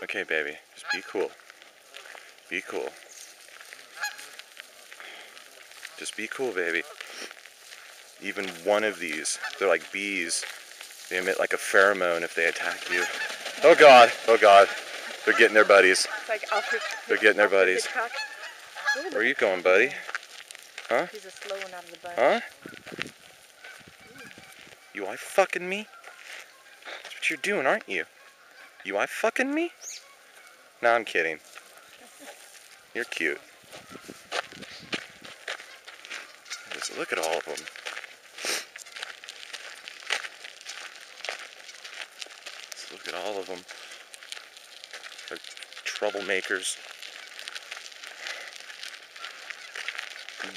Okay, baby. Just be cool. Be cool. Just be cool, baby. Even one of these, they're like bees. They emit like a pheromone if they attack you. Oh God, oh God. They're getting their buddies. It's like Alfred. They're getting their buddies. Where are you going, buddy? Huh? He's a slow one out of the bunch. Huh? You eye fucking me? That's what you're doing, aren't you? You eye fucking me? No, I'm kidding. You're cute. Just look at all of them. Just look at all of them. They're troublemakers.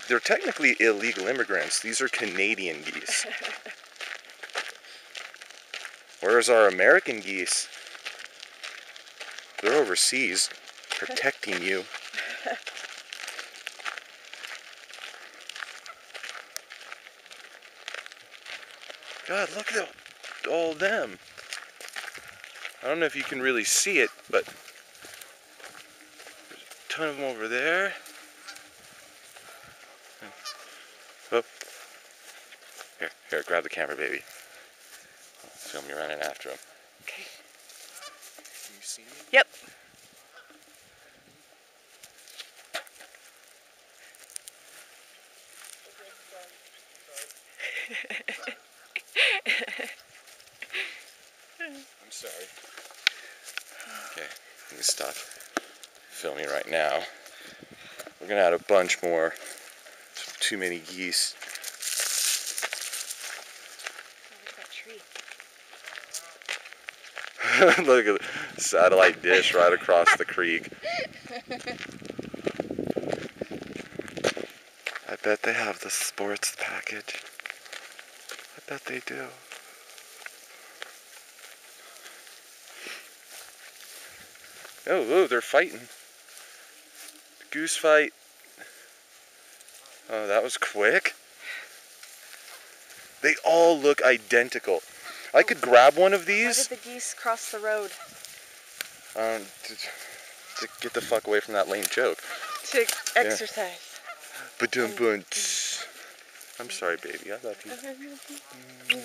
They're technically illegal immigrants. These are Canadian geese. Whereas our American geese, they're overseas, protecting you. God, look at all of them. I don't know if you can really see it, but there's a ton of them over there. Oh. Here, grab the camera, baby. Film you running after him. Okay. Can you see me? Yep. I'm sorry. Okay, let me stop filming right now. We're gonna add a bunch more. Too many geese. Look at the satellite dish right across the creek. I bet they have the sports package. I bet they do. Oh, they're fighting. Goose fight. Oh, that was quick. They all look identical. I could grab one of these. Why did the geese cross the road? To get the fuck away from that lame joke. To exercise. I'm sorry, baby. I love you.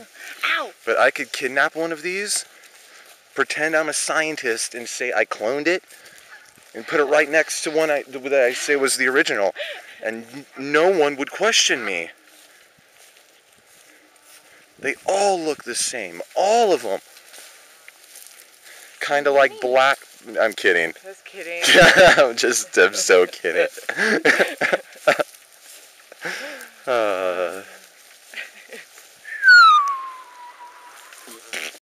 Ow! But I could kidnap one of these, pretend I'm a scientist, and say I cloned it, and put it right next to one that I say was the original, and no one would question me. They all look the same. All of them. Kind of like black. I'm kidding. Just kidding. I'm so kidding.